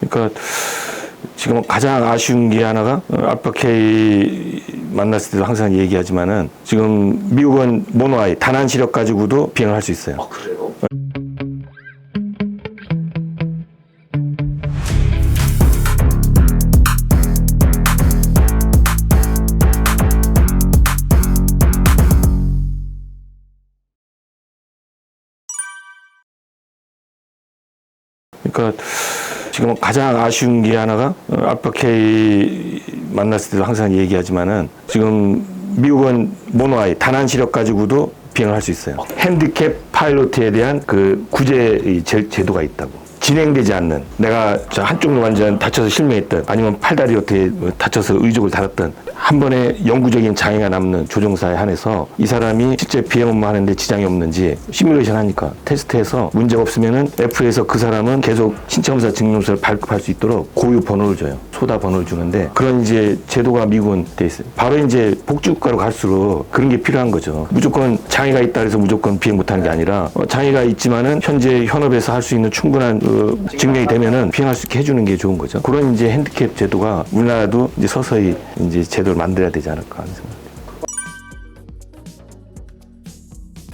그러니까 지금 가장 아쉬운 게 하나가 알파-K 만났을 때도 항상 얘기하지만은 지금 미국은 모노아이 단한 시력 가지고도 비행을 할 수 있어요. 아, 그래요? 그러니까 지금 가장 아쉬운 게 하나가 알파-K 만났을 때도 항상 얘기하지만은 지금 미국은 모노아이 단한 시력 가지고도 비행을 할 수 있어요. 핸디캡 파일럿에 대한 그 구제 제도가 있다고. 진행되지 않는, 내가 저 한쪽으로 완전 다쳐서 실명했던, 아니면 팔다리 어떻게 다쳐서 의족을 달았던, 한 번에 영구적인 장애가 남는 조종사에 한해서 이 사람이 실제 비행 업무 하는데 지장이 없는지 시뮬레이션 하니까 테스트해서 문제가 없으면은 F에서 그 사람은 계속 신체검사 증명서를 발급할 수 있도록 고유 번호를 줘요. 소다 번호를 주는데 그런 이제 제도가 미국은 돼 있어요. 바로 이제 복지국가로 갈수록 그런 게 필요한 거죠. 무조건 장애가 있다 해서 무조건 비행 못하는 게 아니라 장애가 있지만은 현재 현업에서 할 수 있는 충분한 증명이 되면은 비행할 수 있게 해주는 게 좋은 거죠. 그런 이제 핸디캡 제도가 우리나라도 이제 서서히 이제 제도를 만들어야 되지 않을까 하는 생각입니다.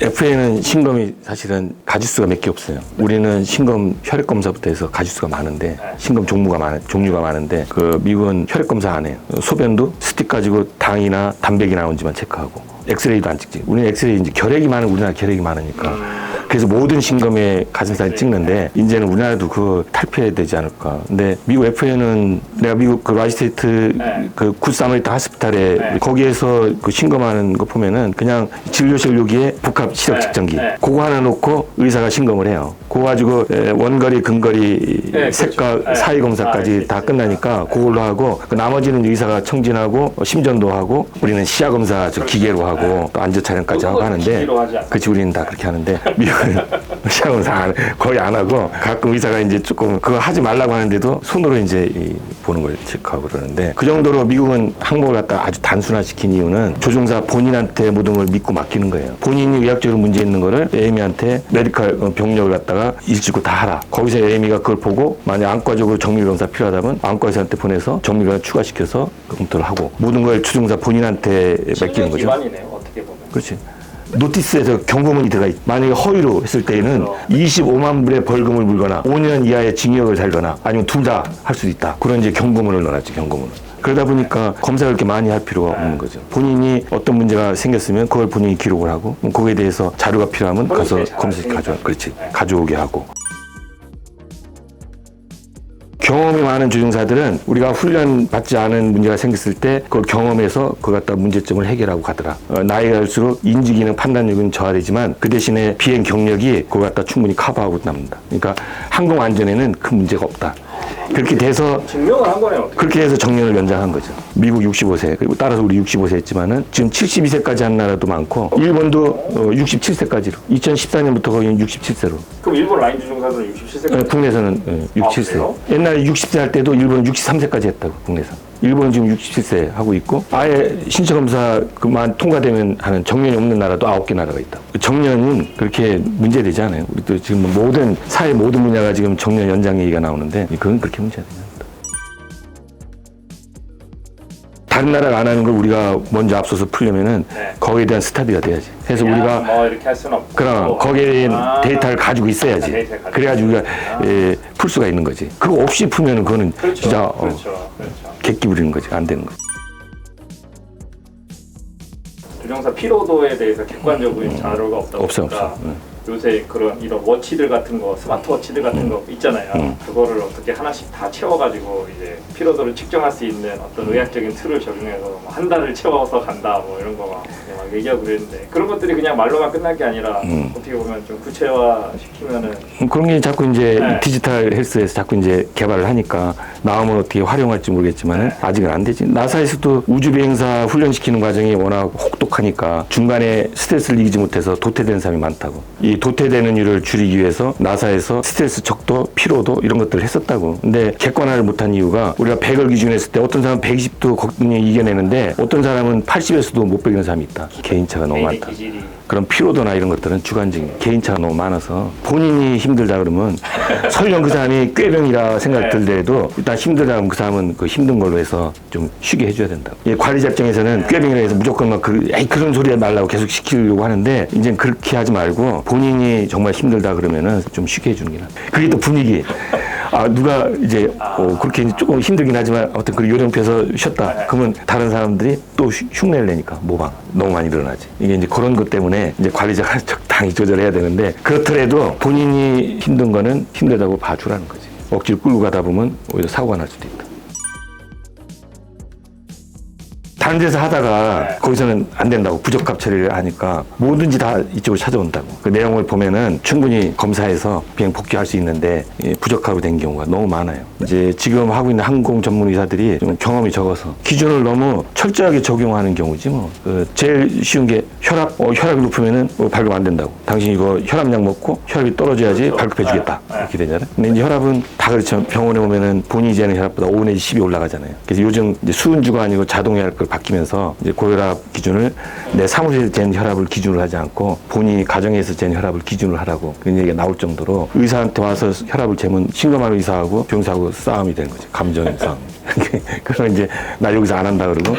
FA는 신검이 사실은 가지수가 몇 개 없어요. 우리는 신검 혈액 검사부터 해서 가지수가 많은데, 신검 종류가 많은데, 그 미국은 혈액 검사 안 해요. 소변도 스틱 가지고 당이나 단백이 나온지만 체크하고, 엑스레이도 안 찍지. 우리는 엑스레이 이제 결핵이 많은, 우리나라 결핵이 많으니까. 그래서 모든 신검에 가슴살이 찍는데, 이제는 우리나라도 그거 탈피해야 되지 않을까. 근데 미국 FA는 내가 미국 그 라이스테이트 그 굿사마리탄 하스피탈에 거기에서 그 신검하는 거 보면은 그냥 진료실 여기에 복합 시력 측정기. 그거 하나 놓고 의사가 신검을 해요. 그거 가지고 원거리, 근거리, 색각, 사이 검사까지 다 끝나니까 그걸로 하고, 그 나머지는 의사가 청진하고 심전도 하고, 우리는 시야 검사 저 기계로 하고 또 안전 촬영까지 하고 하는데, 그치, 우리는 다 그렇게 하는데 미국은 시야 검사 거의 안 하고, 가끔 의사가 이제 조금 그거 하지 말라고 하는데도 손으로 이제 보는 걸 체크하고 그러는데, 그 정도로 미국은 항목을 갖다 아주 단순화시킨 이유는 조종사 본인한테 모든 걸 믿고 맡기는 거예요. 본인이 의학적으로 문제 있는 거를 에이미한테 메디컬 병력을 갖다가 일찍고 다 하라. 거기서 에이미가 그걸 보고 만약 안과적으로 정밀검사 필요하다면 안과 의사한테 보내서 정밀검사 추가시켜서 검토를 하고, 모든 걸 조종사 본인한테 맡기는 거죠. 기반이네요, 어떻게 보면. 그렇지. 노티스에서 경고문이 들어가 있. 만약에 허위로 했을 때에는 25만 불의 벌금을 물거나 5년 이하의 징역을 달거나 아니면 둘 다 할 수도 있다. 그런 이제 경고문을 넣어놨죠, 경고문을. 그러다 보니까 검사를 그렇게 많이 할 필요가 없는 거죠. 본인이 어떤 문제가 생겼으면 그걸 본인이 기록을 하고, 거기에 대해서 자료가 필요하면 가서 검사실 가져오게 하고. 경험이 많은 조종사들은 우리가 훈련 받지 않은 문제가 생겼을 때 그걸 경험해서 그걸 갖다 문제점을 해결하고 가더라. 나이가 들수록 인지기능 판단력은 저하되지만 그 대신에 비행 경력이 그걸 갖다 충분히 커버하고 남는다. 그러니까 항공 안전에는 큰 문제가 없다. 그렇게 돼서 증명을 한 거네요. 그렇게 해서 정년을 연장한 거죠. 미국 65세, 그리고 따라서 우리 65세 했지만은 지금 72세까지 한 나라도 많고, 일본도 67세까지로. 2014년부터 거의 67세로. 그럼 일본 라인 조종사들은 67세까지? 국내에서는 67세. 옛날에 60세 할 때도 일본은 63세까지 했다고, 국내에서. 일본은 지금 67세 하고 있고, 아예 신체검사 그만 통과되면 하는 정년이 없는 나라도 9개 나라가 있다고. 정년은 그렇게 문제되지 않아요. 우리도 지금 모든, 사회 모든 분야가 지금 정년 연장 얘기가 나오는데, 그건 그렇게 문제가 됩니다. 다른 나라가 안 하는 걸 우리가 먼저 앞서서 풀려면은 거기에 대한 스타디가 돼야지. 그래서 우리가 뭐 이렇게 할 수는 없고, 그럼 거기에 데이터를 가지고 있어야지. 그래가지고 우리가 풀 수가 있는 거지. 그거 없이 풀면은 그거는 그렇죠. 진짜 그렇죠. 객기 부리는 거지. 안 되는 거지. 조종사 피로도에 대해서 객관적인 자료가 없다 보니까 없어. 요새 그런 이런 워치들 같은 거, 스마트워치들 같은 거 있잖아요. 그거를 어떻게 하나씩 다 채워가지고 이제 피로도를 측정할 수 있는 어떤 의학적인 툴을 적용해서 뭐 한 달을 채워서 간다 뭐 이런 거 막 얘기하고 그랬는데, 그런 것들이 그냥 말로만 끝날 게 아니라 어떻게 보면 좀 구체화 시키면은 그런 게 자꾸 이제 디지털 헬스에서 자꾸 이제 개발을 하니까 나오면 어떻게 활용할지 모르겠지만은 아직은 안 되지. 나사에서도 우주 비행사 훈련시키는 과정이 워낙 혹독하니까 중간에 스트레스를 이기지 못해서 도태되는 사람이 많다고. 이 도태되는 일을 줄이기 위해서 나사에서 스트레스 척도, 피로도 이런 것들을 했었다고. 근데 객관화를 못한 이유가, 우리가 100을 기준으로 했을 때 어떤 사람은 120도 이겨내는데 어떤 사람은 80에서도 못 베기는 사람이 있다. 개인차가 너무 많다. 기질이 그런 피로도나 이런 것들은 주관적인 개인차가 너무 많아서 본인이 힘들다 그러면 설령 그 사람이 꾀병이라 생각 들더라도 일단 힘들다 그러면 그 사람은 그 힘든 걸로 해서 좀 쉬게 해줘야 된다고. 관리자 입장에서는 꾀병이라 해서 무조건 막 그런 소리 하지 말라고 계속 시키려고 하는데 이제는 그렇게 하지 말고 본인이 정말 힘들다 그러면은 좀 쉬게 해주는 게 나아. 그게 또 분위기. 누가 이제 그렇게 조금 힘들긴 하지만 아무튼 그 요령펴서 쉬었다. 그러면 다른 사람들이 또 흉내를 내니까 모방 너무 많이 일어나지. 이게 이제 그런 것 때문에 이제 관리자가 적당히 조절해야 되는데 그렇더라도 본인이 힘든 거는 힘들다고 봐주라는 거지. 억지로 끌고 가다 보면 오히려 사고가 날 수도 있다. 다른 데서 하다가 거기서는 안 된다고 부적합 처리를 하니까 뭐든지 다 이쪽으로 찾아온다고. 그 내용을 보면은 충분히 검사해서 비행 복귀할 수 있는데 부적하고 된 경우가 너무 많아요. 이제 지금 하고 있는 항공 전문 의사들이 좀 경험이 적어서 기준을 너무 철저하게 적용하는 경우지 뭐. 제일 쉬운 게 혈압이 높으면은 발급 안 된다고. 당신 이거 혈압약 먹고 혈압이 떨어져야지 발급해주겠다. 이렇게 되잖아요. 근데 이제 혈압은 다 그렇죠. 병원에 오면은 본인이 재는 혈압보다 5 내지 10이 올라가잖아요. 그래서 요즘 이제 수은주가 아니고 자동 혈압을 바뀌면서 이제 고혈압 기준을 내 사무실에서 잰 혈압을 기준으로 하지 않고 본인이 가정에서 잰 혈압을 기준으로 하라고 그런 얘기가 나올 정도로 의사한테 와서 혈압을 재면 심검하는 의사하고 조영사하고 싸움이 되는 거죠. 감정의 싸움. 그래서 이제 나 여기서 안 한다 그러고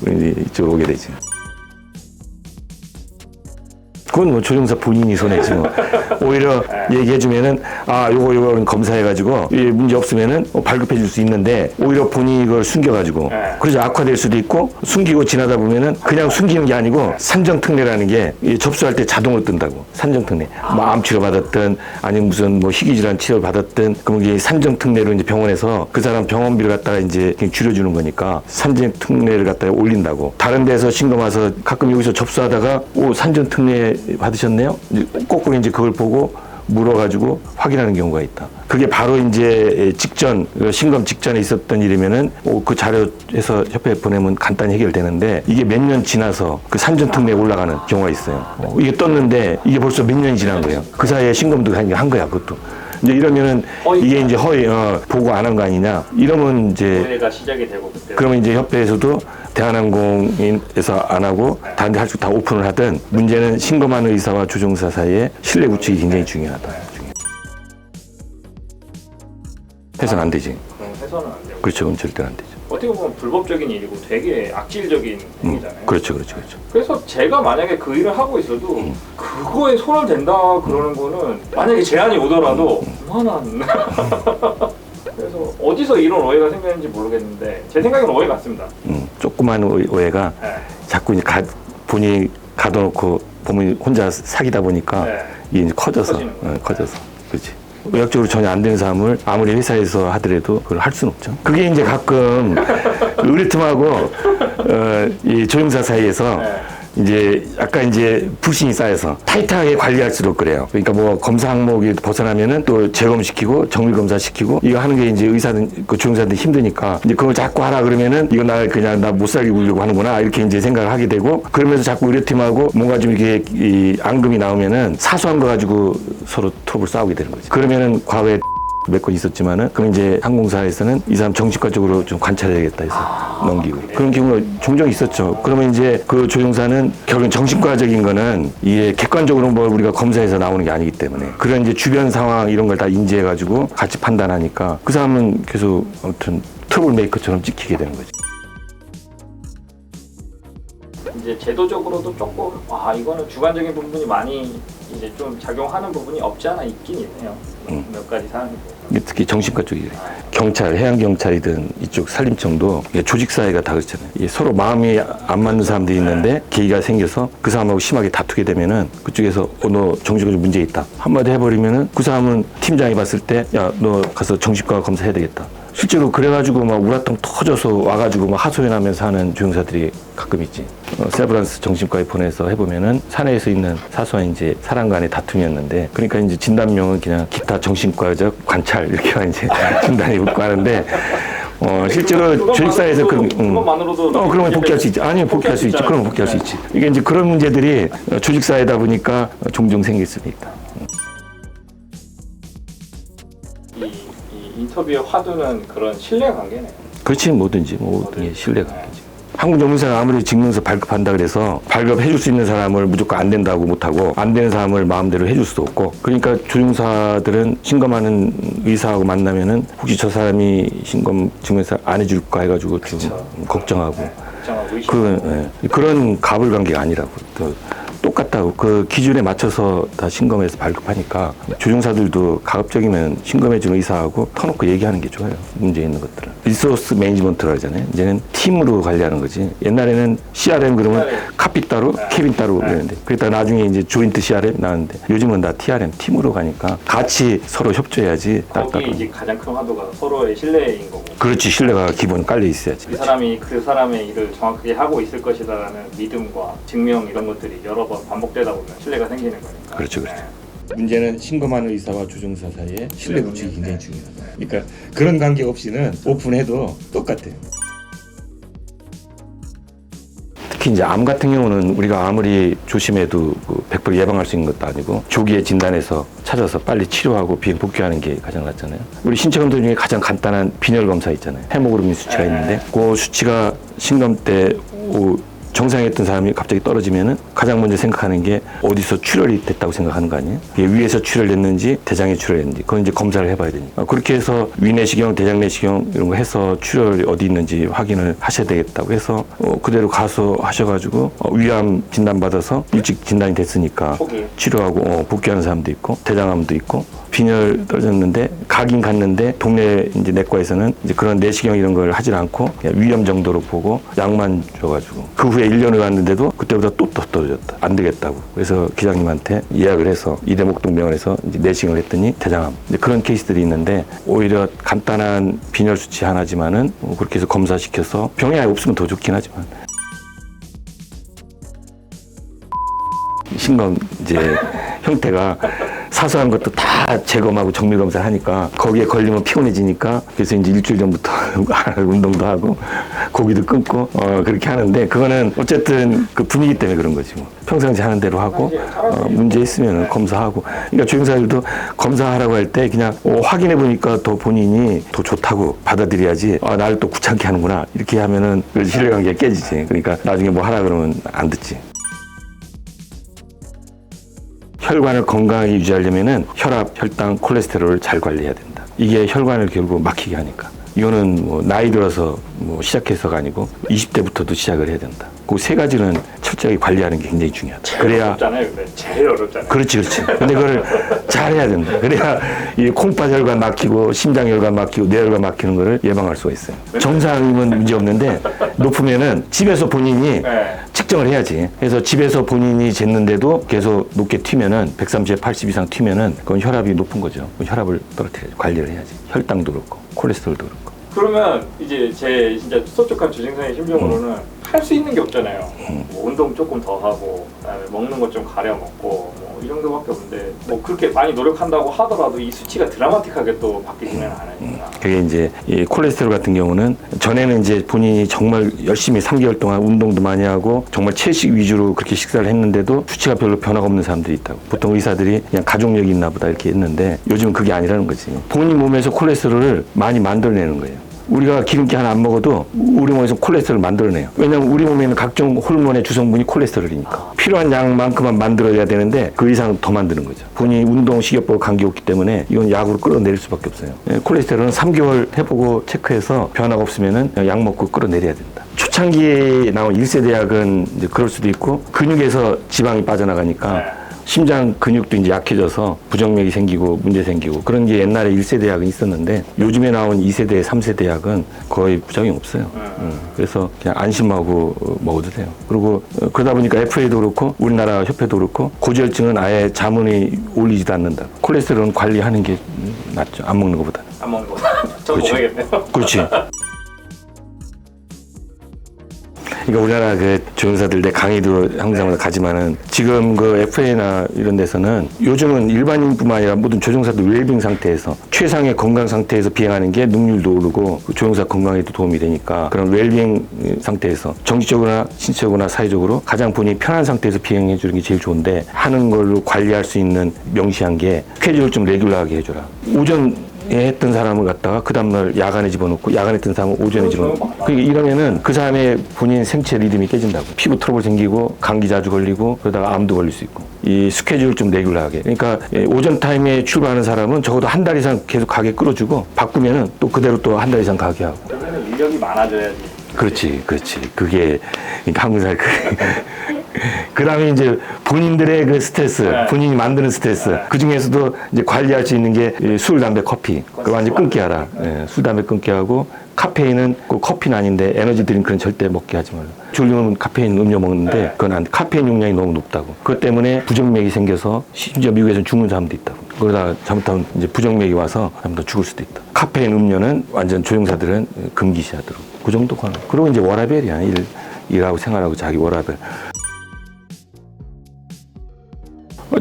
이제 이쪽으로 오게 되지. 그건 뭐 조종사 본인이 손해지 뭐. 오히려 얘기해주면은 요거 검사해가지고 문제 없으면은 발급해 줄 수 있는데 오히려 본인이 이걸 숨겨가지고 그래서 악화될 수도 있고 숨기고 지나다 보면은 그냥 숨기는 게 아니고 산정특례라는 게 접수할 때 자동으로 뜬다고. 산정특례. 뭐 암치료 받았든 아니면 무슨 뭐 희귀질환 치료를 받았든 그러면 이게 산정특례로 이제 병원에서 그 사람 병원비를 갖다가 이제 줄여주는 거니까 산정특례를 갖다가 올린다고. 다른 데서 신고 와서 가끔 여기서 접수하다가 산정특례 받으셨네요? 거꾸로 이제 그걸 보고 물어가지고 확인하는 경우가 있다. 그게 바로 이제 신검 직전에 있었던 일이면은 그 자료에서 협회에 보내면 간단히 해결되는데 이게 몇 년 지나서 그 산정특례에 올라가는 경우가 있어요. 이게 떴는데 이게 벌써 몇 년이 지난 거예요. 그 사이에 신검도 한 거야, 그것도. 이제 이러면은 이게 이제 보고 안 한 거 아니냐. 이러면 이제 오해가 시작이 되고 그때. 그러면 이제 협회에서도 대한항공에서 안 하고 다른 데 할 수 다 오픈을 하든 문제는 신검하는 의사와 조종사 사이에 신뢰 구축이 굉장히 중요하다. 해서는 안 되지. 해서는 안 되고. 그렇죠. 그건 절대 안 되죠. 어떻게 보면 불법적인 일이고 되게 악질적인 행위잖아요. 그렇죠. 그래서 제가 만약에 그 일을 하고 있어도 그거에 손을 댄다 그러는 거는 만약에 제안이 오더라도 그만한. 그래서 어디서 이런 오해가 생겼는지 모르겠는데 제 생각에는 오해 같습니다. 조그만 오해가 자꾸 이제 본인이 가둬놓고 보면 혼자 사귀다 보니까 이게 이제 커져서. 그렇지. 의학적으로 전혀 안 되는 사람을 아무리 회사에서 하더라도 그걸 할 수는 없죠. 그게 이제 가끔 의료팀하고 이 조영사 사이에서 이제 약간 이제 불신이 쌓여서 타이트하게 관리할수록 그래요. 그러니까 뭐 검사 항목이 벗어나면은 또 재검시키고 정밀 검사 시키고 이거 하는 게 이제 의사든 그 조영사들 힘드니까 이제 그걸 자꾸 하라 그러면은 이거 나 못 살게 굴려고 하는구나 이렇게 이제 생각을 하게 되고 그러면서 자꾸 의료팀하고 뭔가 좀 이렇게 이 앙금이 나오면은 사소한 거 가지고 서로 트러블 싸우게 되는 거지. 그러면은 과거에 몇 건 있었지만은 그럼 이제 항공사에서는 이 사람 정신과적으로 좀 관찰해야겠다 해서 넘기고 그런 경우가 종종 있었죠. 그러면 이제 그 조종사는 결국은 정신과적인 거는 이게 객관적으로 뭐 우리가 검사에서 나오는 게 아니기 때문에 그런 이제 주변 상황 이런 걸 다 인지해가지고 같이 판단하니까 그 사람은 계속 아무튼 트러블 메이커처럼 찍히게 되는 거지. 이제 제도적으로도 조금 이거는 주관적인 부분이 많이 이제 좀 작용하는 부분이 없지 않아 있긴 있네요. 몇 가지 사항이. 특히 정신과 쪽이 경찰, 해양경찰이든 이쪽 산림청도 조직 사회가 다 그렇잖아요. 서로 마음이 안 맞는 사람들이 있는데 계기가 생겨서 그 사람하고 심하게 다투게 되면은 그쪽에서 너 정신과 문제 있다 한마디 해버리면은 그 사람은 팀장이 봤을 때 야 너 가서 정신과 검사해야 되겠다. 실제로 그래가지고 막 우라통 터져서 와가지고 막 하소연하면서 하는 조종사들이 가끔 있지. 세브란스 정신과에 보내서 해보면은 사내에서 있는 사소한 이제 사람 간의 다툼이었는데 그러니까 이제 진단명은 그냥 기타 정신과적 관찰 이렇게 이제 진단이 붙고 하는데 실제로 조직사에서 그것만으로도 그러면 복귀할 수 있지. 아니 복귀할 수 있지. 그럼 복귀할 수 있지. 이게 이제 그런 문제들이 조직사회다 보니까 종종 생길 수도 있다. 인터뷰의 화두는 그런 신뢰 관계네요. 그렇지 뭐든지 신뢰 관계지. 항공전문사는 아무리 증명서 발급한다 그래서 발급해줄 수 있는 사람을 무조건 안 된다고 못하고 안 되는 사람을 마음대로 해줄 수도 없고 그러니까 조종사들은 신검하는 의사하고 만나면은 혹시 저 사람이 신검 증명서 안 해줄까 해가지고 좀 걱정하고 그런 가불관계가 아니라고 똑같다고 그 기준에 맞춰서 다 신검에서 발급하니까 조종사들도 가급적이면 신검해주는 의사하고 터놓고 얘기하는 게 좋아요. 문제 있는 것들은. 리소스 매니지먼트라고 하잖아요. 이제는 팀으로 관리하는 거지. 옛날에는 CRM 그러면 카피 따로 캐빈 따로 그랬는데 그랬다 나중에 이제 조인트 CRM 나왔는데 요즘은 다 TRM 팀으로 가니까 같이 서로 협조해야지. 거기 이제 가장 큰 화두가 서로의 신뢰인 거고. 그렇지. 신뢰가 기본 깔려 있어야지. 이 사람이 그 사람의 일을 정확하게 하고 있을 것이라는 믿음과 증명 이런 것들이 여러 번 반복되다 보면 신뢰가 생기는 거니까. 그렇죠, 그렇죠. 문제는 신검하는 의사와 조종사 사이에 신뢰 구축이 굉장히 중요하다. 그러니까 그런 관계 없이는 오픈해도 똑같아요. 특히 이제 암 같은 경우는 우리가 아무리 조심해도 100% 예방할 수 있는 것도 아니고 조기에 진단해서 찾아서 빨리 치료하고 비행 복귀하는 게 가장 낫잖아요. 우리 신체 검사 중에 가장 간단한 빈혈 검사 있잖아요. 헤모그로빈 수치가 있는데 그 수치가 신검 때 정상이었던 사람이 갑자기 떨어지면은 가장 먼저 생각하는 게 어디서 출혈이 됐다고 생각하는 거 아니에요? 이게 위에서 출혈됐는지 대장에 출혈됐는지 그건 이제 검사를 해봐야 되니까 그렇게 해서 위내시경, 대장내시경 이런 거 해서 출혈이 어디 있는지 확인을 하셔야 되겠다고 해서 그대로 가서 하셔가지고 위암 진단받아서 일찍 진단이 됐으니까 치료하고 복귀하는 사람도 있고 대장암도 있고 빈혈 떨어졌는데 가긴 갔는데 동네 이제 내과에서는 이제 그런 내시경 이런 걸 하질 않고 그냥 위험 정도로 보고 약만 줘가지고 그 후에 1년을 갔는데도 그때보다 또 더 떨어졌다. 안 되겠다고. 그래서 기장님한테 예약을 해서 이대목동병원에서 이제 내시경을 했더니 대장암. 이제 그런 케이스들이 있는데 오히려 간단한 빈혈 수치 하나지만은 그렇게 해서 검사시켜서 병이 아예 없으면 더 좋긴 하지만 신검 이제 형태가 사소한 것도 다 재검하고 정밀 검사를 하니까 거기에 걸리면 피곤해지니까 그래서 이제 일주일 전부터 운동도 하고 고기도 끊고 그렇게 하는데 그거는 어쨌든 그 분위기 때문에 그런 거지 뭐. 평상시 하는 대로 하고 문제 있으면 검사하고 그러니까 조종사들도 검사하라고 할 때 그냥 확인해 보니까 더 본인이 더 좋다고 받아들여야지 나를 또 귀찮게 하는구나 이렇게 하면은 신뢰관계가 깨지지. 그러니까 나중에 뭐 하라 그러면 안 듣지. 혈관을 건강하게 유지하려면은 혈압, 혈당, 콜레스테롤을 잘 관리해야 된다. 이게 혈관을 결국 막히게 하니까. 이거는 뭐 나이 들어서 뭐 시작해서가 아니고 20대부터도 시작을 해야 된다. 그 세 가지는 철저하게 관리하는 게 굉장히 중요하다. 그래야 어렵잖아요, 근데 제일 어렵잖아요. 그렇지. 근데 그걸 잘 해야 된다. 그래야 이 콩팥 혈관 막히고 심장 혈관 막히고 뇌혈관 막히는 거를 예방할 수가 있어요. 정상이면 문제 없는데 높으면은 집에서 본인이 측정을 해야지. 그래서 집에서 본인이 쟀는데도 계속 높게 튀면은 130에 80 이상 튀면은 그건 혈압이 높은 거죠. 혈압을 떨어뜨려야지. 관리를 해야지. 혈당도 그렇고 콜레스테롤도 그렇고. 그러면 이제 제 진짜 소쪽한 조종사의 심정으로는 할 수 있는 게 없잖아요. 뭐 운동 조금 더 하고 그다음에 먹는 것 좀 가려 먹고 뭐 이 정도밖에 없는데 뭐 그렇게 많이 노력한다고 하더라도 이 수치가 드라마틱하게 또 바뀌지는 않으니까. 그게 이제 이 콜레스테롤 같은 경우는 전에는 이제 본인이 정말 열심히 3개월 동안 운동도 많이 하고 정말 채식 위주로 그렇게 식사를 했는데도 수치가 별로 변화가 없는 사람들이 있다고. 보통 의사들이 그냥 가족력이 있나 보다 이렇게 했는데 요즘은 그게 아니라는 거지. 본인 몸에서 콜레스테롤을 많이 만들어내는 거예요. 우리가 기름기 하나 안 먹어도 우리 몸에서 콜레스테롤을 만들어내요. 왜냐하면 우리 몸에 있는 각종 호르몬의 주성분이 콜레스테롤이니까. 필요한 양만큼만 만들어야 되는데 그 이상 더 만드는 거죠. 본인이 운동, 식이요법 관계 없기 때문에 이건 약으로 끌어내릴 수밖에 없어요. 콜레스테롤은 3개월 해보고 체크해서 변화가 없으면 약 먹고 끌어내려야 된다. 초창기에 나온 1세대 약은 이제 그럴 수도 있고 근육에서 지방이 빠져나가니까 심장 근육도 이제 약해져서 부정맥이 생기고 문제 생기고 그런 게 옛날에 1세대 약은 있었는데 요즘에 나온 2세대, 3세대 약은 거의 부작용 없어요. 그래서 그냥 안심하고 먹어도 돼요. 그리고 그러다 보니까 FA도 그렇고 우리나라 협회도 그렇고 고지혈증은 아예 자문이 올리지도 않는다. 콜레스테롤은 관리하는 게 낫죠. 안 먹는 것보다는. 안 먹는 거보다. 저 먹어야겠네요. 그렇지. 그러니까 우리나라 그 조종사들 내 강의도 항상 가지만은 지금 그 FA나 이런 데서는 요즘은 일반인뿐만 아니라 모든 조종사도 웰빙 상태에서 최상의 건강 상태에서 비행하는 게 능률도 오르고 조종사 건강에도 도움이 되니까 그런 웰빙 상태에서 정신적으로나 신체적으로나 사회적으로 가장 본인이 편한 상태에서 비행해 주는 게 제일 좋은데 하는 걸로 관리할 수 있는 명시한 게 스케줄을 좀 레귤러하게 해줘라. 오전 했던 사람을 갖다가 그 다음날 야간에 집어넣고 야간에 했던 사람을 오전에 집어넣고 그러니까 이러면은 그 사람의 본인 생체 리듬이 깨진다고. 피부 트러블 생기고 감기 자주 걸리고 그러다가 암도 걸릴 수 있고. 이 스케줄 좀 레귤러하게. 그러니까 오전 타임에 출발하는 사람은 적어도 한 달 이상 계속 가게 끌어주고 바꾸면은 또 그대로 또 한 달 이상 가게 하고. 그러면 인력이 많아져야지. 그렇지. 그게 그러니까 항상 그 다음에 이제 본인들의 그 스트레스, 네. 본인이 만드는 스트레스, 네. 그 중에서도 이제 관리할 수 있는 게 술, 담배, 커피. 그거 완전 끊게 하라. 예, 술, 담배 끊게 하고, 카페인은 꼭 커피는 아닌데 에너지 드링크는 절대 먹게 하지 말라. 졸리면 카페인 음료 먹는데 네. 그건 안 돼. 카페인 용량이 너무 높다고. 그것 때문에 부정맥이 생겨서 심지어 미국에서는 죽는 사람도 있다고. 그러다가 잘못하면 이제 부정맥이 와서 잘못하면 죽을 수도 있다. 카페인 음료는 완전 조종사들은 금기시하도록. 그 정도 관계. 그리고 이제 워라벨이야. 일하고 생활하고 자기 워라벨.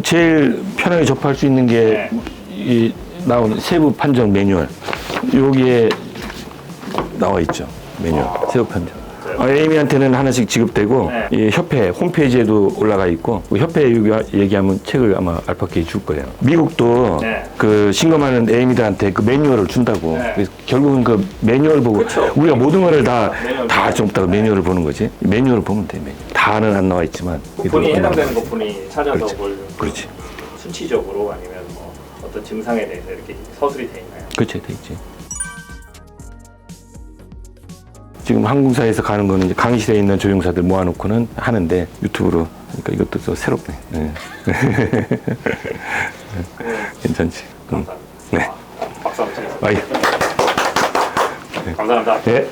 제일 편하게 접할 수 있는 게 이 나온 세부 판정 매뉴얼. 여기에 나와 있죠. 매뉴얼. 세부 판정. 에이미한테는 하나씩 지급되고 네. 이 협회 홈페이지에도 올라가 있고 그 협회 얘기하면 책을 아마 알파케이 줄 거예요. 미국도 네. 그 신검하는 에이미들한테 그 매뉴얼을 준다고. 네. 그래서 결국은 그 매뉴얼 보고 그쵸. 우리가 모든 거를 다 매뉴얼 할 수 없다고 매뉴얼을 보는 거지. 매뉴얼을 보면 돼. 매뉴얼. 다는 안 나와 있지만 본인이 해당되는 부분이 찾아서 그렇지. 뭘 그렇지. 순치적으로 아니면 뭐 어떤 증상에 대해서 이렇게 서술이 돼 있나요? 그렇지, 돼 있지. 지금 항공사에서 가는 거는 이제 강의실에 있는 조종사들 모아놓고는 하는데 유튜브로 그러니까 이것도 또 새롭네. 네. 괜찮지. 감사합니다. 네. 박수 한번 치겠습니다. 아이. 감사합니다. 네.